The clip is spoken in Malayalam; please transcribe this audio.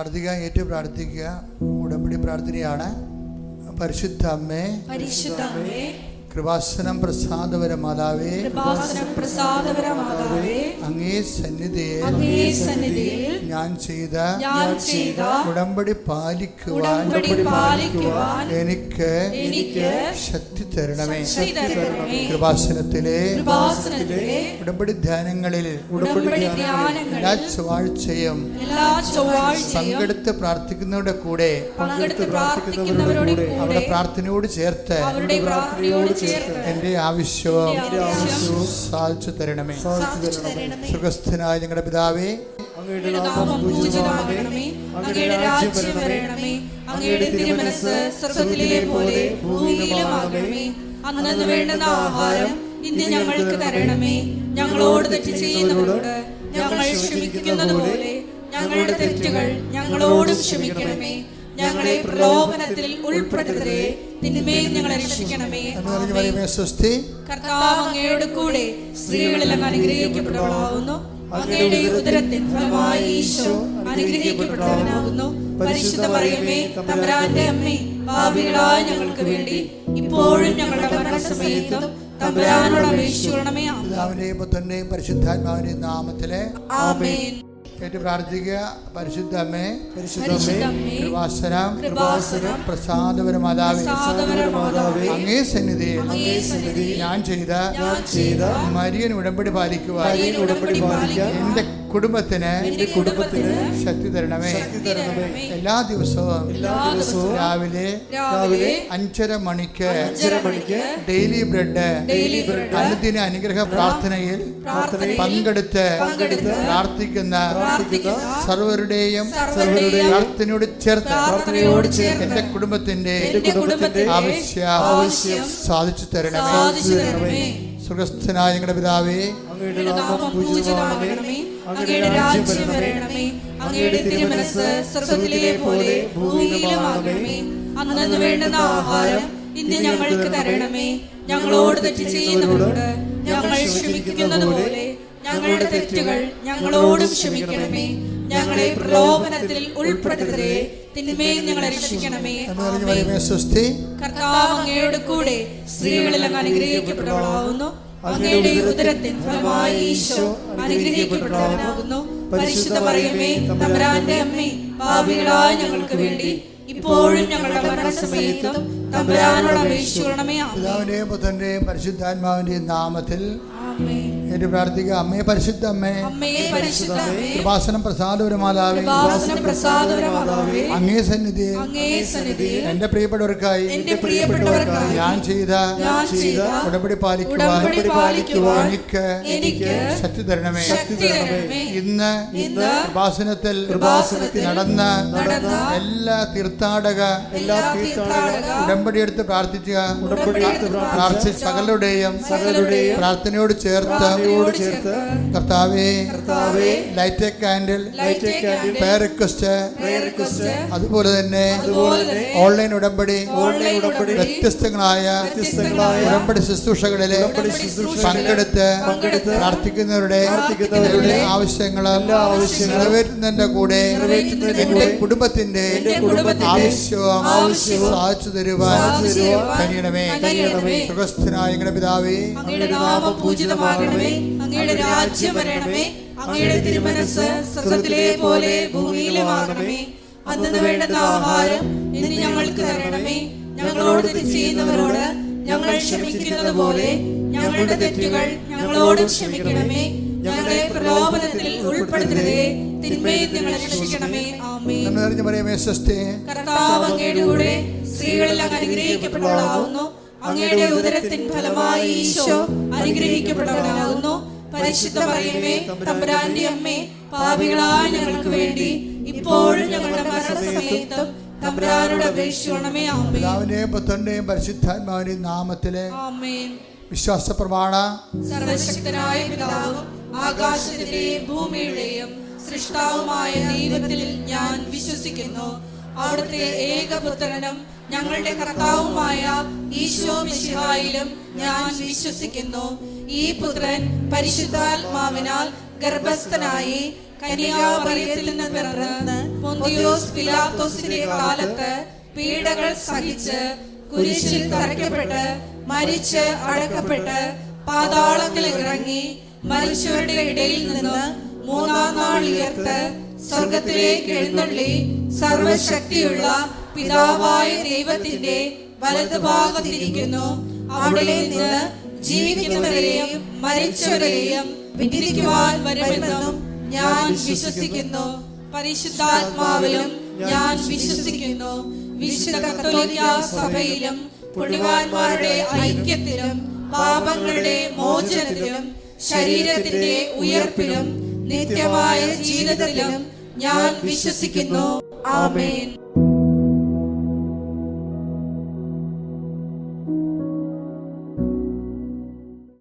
പ്രാർത്ഥിക്കുക, ഏറ്റു പ്രാർത്ഥിക്കുക. ഉടമ്പടി പ്രാർത്ഥനയാണ്. പരിശുദ്ധ അമ്മേ, കൃപാസനം പ്രസാദപര മാതാവേ, അങ്ങേ സന്നിധിയിൽ ഞാൻ ചെയ്ത ഉടമ്പടി പാലിക്കുവാൻ എനിക്ക് ശക്തി തരണമേ. കൃപാസനത്തിലെ ഉടമ്പടി ധ്യാനങ്ങളിൽ എല്ലാ ചൊവ്വാഴ്ചയും പങ്കെടുത്ത് പ്രാർത്ഥിക്കുന്നവരുടെ കൂടെ അവിടെ പ്രാർത്ഥനയോട് ചേർത്ത് എന്റെ ആവശ്യവും സാധിച്ചു തരണമേ. സുഖസ്ഥനായ ഞങ്ങളുടെ പിതാവേ, അങ്ങയുടെ നാമം പൂജിതമാകണമേ. അങ്ങയുടെ രാജ്യം വരണമേ. അങ്ങയുടെ തിരുമനസ്സ് സ്വർഗ്ഗത്തിലെ പോലെ ഭൂമിയിലുമാകണമേ. അന്നന്ന് വേണ്ടുന്ന ആഹാരം ഇന്ന് ഞങ്ങൾക്ക് തരണമേ. ഞങ്ങളോട് തെറ്റ് ചെയ്യുന്നവരോട് ഞങ്ങൾ ക്ഷമിക്കുന്നത് പോലെ ഞങ്ങളുടെ തെറ്റുകൾ ഞങ്ങളോടും ക്ഷമിക്കണമേ. ഞങ്ങളെ പ്രലോഭനത്തിൽ ഉൾപ്പെടുത്തരുതേ, തിന്മയിൽ ഞങ്ങളെ രക്ഷിക്കണമേ. കർത്താവ് അങ്ങയുടെ കൂടെ സ്ത്രീകളിൽ അങ്ങ് അനുഗ്രഹിക്കപ്പെട്ടവളാകുന്നു. അങ്ങയുടെ ഉദരത്തിൻ ഫലമായി ഈശോ അനുഗ്രഹിക്കപ്പെട്ടവനാകുന്നു. പരിശുദ്ധ മറിയമേ, തമ്പുരാന്റെ അമ്മേ, പാപികളായ ഞങ്ങൾക്ക് വേണ്ടി ഇപ്പോഴും ഞങ്ങളുടെ മരണസമയത്തും തമ്പുരാനോട് അപേക്ഷിക്കണമേ. പിതാവിന്റെയും പുത്രന്റെയും പരിശുദ്ധാത്മാവിന്റെയും നാമത്തിലെ ആമേൻ. കേട്ട് പ്രാർത്ഥിക്കുക. പരിശുദ്ധ അമ്മേ, കൃപാസനം പ്രസാദപര മാതാവേ, അങ്ങേ സന്നിധിയിൽ ഞാൻ ചെയ്ത മരിയൻ ഉടമ്പടി പാലിക്കുവാൻ എന്റെ കുടുംബത്തിന് ശക്തി തരണമേ. എല്ലാ ദിവസവും രാവിലെ 5:30 മണിക്ക് ഡെയിലി ബ്രെഡ് അനുദിന അനുഗ്രഹ പ്രാർത്ഥനയിൽ പങ്കെടുത്ത് പ്രാർത്ഥിക്കുന്ന സർവരുടെയും പ്രാർത്ഥനയോട് ചേർത്ത് എന്റെ കുടുംബത്തിന്റെ ആവശ്യം സാധിച്ചു തരണമേ. സുഖസ്ഥനായ ഞങ്ങളുടെ പിതാവേ, അങ്ങയുടെ നാമം പൂജിതമാകണമേ. അങ്ങയുടെ രാജ്യം വരണമേ. അങ്ങയുടെ തിരുമനസ്സ് സ്വർഗ്ഗത്തിലെ പോലെ ഭൂമിയിലുമാകണമേ. അന്നന്ന് വേണ്ടുന്ന ആഹാരം ഇന്ന് ഞങ്ങൾക്ക് തരണമേ. ഞങ്ങളോട് തെറ്റ് ചെയ്യുന്നവരോട് ഞങ്ങൾ ക്ഷമിക്കുന്നത് പോലെ ഞങ്ങളുടെ തെറ്റുകൾ ഞങ്ങളോടും ക്ഷമിക്കണമേ. ഞങ്ങളെ പ്രലോഭനത്തിൽ ഉൾപ്പെടുത്തരുതേ, തിന്മയിൽ ഞങ്ങളെ രക്ഷിക്കണമേ. കർത്താവ് അങ്ങയുടെ കൂടെ സ്ത്രീകളിൽ അങ്ങ് അനുഗ്രഹിക്കപ്പെട്ടവളാകുന്നു. അങ്ങയുടെ ഉദരത്തിൻ ഫലമായി ഈശോ അനുഗ്രഹിക്കപ്പെട്ടവനാകുന്നു. പരിശുദ്ധ മറിയമേ, തമ്പുരാന്റെ അമ്മേ, പാപികളായ ഞങ്ങൾക്ക് വേണ്ടി ഇപ്പോഴും ഞങ്ങളുടെ മരണസമയത്തും തമ്പുരാനോട് അപേക്ഷിക്കണമേ. പിതാവിന്റെയും പുത്രന്റെയും പരിശുദ്ധാത്മാവിന്റെയും നാമത്തിൽ എന്റെ പ്രാർത്ഥിക്കുക. അമ്മേ, പരിശുദ്ധ അമ്മേ, കൃപാസനം പ്രസാദപര മാതാവേ, അങ്ങേ സന്നിധിയിൽ എന്റെ പ്രിയപ്പെട്ടവർക്കായി ഞാൻ ചെയ്ത ഉടമ്പടി പാലിക്കുവാൻ എനിക്ക് ശക്തി തരണമേ. ഇന്ന് കൃപാസനത്തിൽ നടന്ന എല്ലാ തീർത്ഥാടക ഉടമ്പടി എടുത്ത് പ്രാർത്ഥിച്ച സകലരുടെയും പ്രാർത്ഥനയോട് ചേർത്ത് കർത്താവേ, light a candle prayer request, അതുപോലെ തന്നെ ഓൺലൈൻ ഉടമ്പടി വ്യത്യസ്തങ്ങളായ ഉടമ്പടി ശുശ്രൂഷകളിലെ പങ്കെടുത്ത് പ്രാർത്ഥിക്കുന്നവരുടെ ആവശ്യങ്ങളും നിറവേറ്റുന്നതിന്റെ കൂടെ എന്റെ കുടുംബത്തിന്റെ ആവശ്യവും സാധിച്ചു തരുവാൻ കഴിയണമേ. സുഖസ്ഥനായ ഞങ്ങളുടെ പിതാവേ, അങ്ങയുടെ നാമം പൂജിതമാകണമേ. അങ്ങയുടെ രാജ്യം വരണമേ. അങ്ങയുടെ തിരുമനസ്സ് സ്വർഗ്ഗത്തിലെ പോലെ ഭൂമിയിലുമാകണമേ. അന്നന്ന് വേണ്ടുന്ന ആഹാരം ഇന്ന് ഞങ്ങൾക്ക് തരണമേ. ഞങ്ങളോട് തെറ്റ് ചെയ്യുന്നവരോട് ഞങ്ങൾ ക്ഷമിക്കുന്നത് പോലെ ഞങ്ങളുടെ തെറ്റുകൾ ഞങ്ങളോടും ക്ഷമിക്കണമേ. ഞങ്ങളെ പ്രലോഭനത്തിൽ ഉൾപ്പെടുത്തരുതേ, തിന്മയിൽ ഞങ്ങളെ രക്ഷിക്കണമേ. ആമേൻ. കർത്താവ് അങ്ങയുടെ കൂടെ സ്ത്രീകളിൽ അങ്ങ് അനുഗ്രഹിക്കപ്പെട്ടവളാകുന്നു. അങ്ങയുടെ ഉദരത്തിൻ ഫലമായി ഈശോ അനുഗ്രഹിക്കപ്പെട്ടവനാകുന്നു. പരിശുദ്ധ മറിയമേ, തമ്പുരാന്റെ അമ്മേ, പാപികളായ ഞങ്ങൾക്ക് വേണ്ടി ഇപ്പോഴും ഞങ്ങളുടെ മരണസമയത്തും തമ്പുരാനോട് അപേക്ഷിക്കണമേ. ആമേൻ. പിതാവിന്റെയും പുത്രന്റെയും പരിശുദ്ധാത്മാവിന്റെയും നാമത്തിലെ ആമേൻ. വിശ്വാസ പ്രമാണ. സർവശക്തനായ പിതാവും ആകാശത്തിന്റെയും ഭൂമിയുടെയും സൃഷ്ടാവുമായ ദൈവത്തിൽ ഞാൻ വിശ്വസിക്കുന്നു. അവിടുത്തെ ഏകപുത്രനും ഞങ്ങളുടെ കർത്താവുമായ ഈശോ മിശിഹായിലും ഞാൻ വിശ്വസിക്കുന്നു. ഈ പുത്രൻ പരിശുദ്ധാത്മാവിനാൽ ഗർഭസ്ഥനായി കന്യാമറിയത്തിൽ നിന്ന് പിറന്ന് പൊന്തിയോസ് പിലാത്തോസിന്റെ കാലത്ത് പീഡകൾ സഹിച്ച് കുരിശിൽ തറയ്ക്കപ്പെട്ട് മരിച്ച് അടക്കപ്പെട്ട് പാതാളത്തിൽ ഇറങ്ങി മരിച്ചവരുടെ ഇടയിൽ നിന്ന് മൂന്നാം നാൾ ഉയർത്ത് സ്വർഗത്തിലേക്ക് എഴുന്നള്ളി സർവശക്തിയുള്ള പിതാവായ ദൈവത്തിന്റെ വലതുഭാഗത്തിരിക്കുന്നു. അവിടെ നിന്ന് ജീവിക്കുന്നവരെയും മരിച്ചവരെയും വിധിക്കുവാൻ വരുമെന്നും ഞാൻ വിശ്വസിക്കുന്നു. പരിശുദ്ധാത്മാവിലും ഞാൻ വിശ്വസിക്കുന്നു. വിശുദ്ധ കത്തോലിക്കാ സഭയിലും പുണ്യവാന്മാരുടെ ഐക്യത്തിലും പാപങ്ങളുടെ മോചനത്തിലും ശരീരത്തിന്റെ ഉയർപ്പിലും നിത്യമായ ജീവിതത്തിലും ഞാൻ വിശ്വസിക്കുന്നു. ആമേൻ.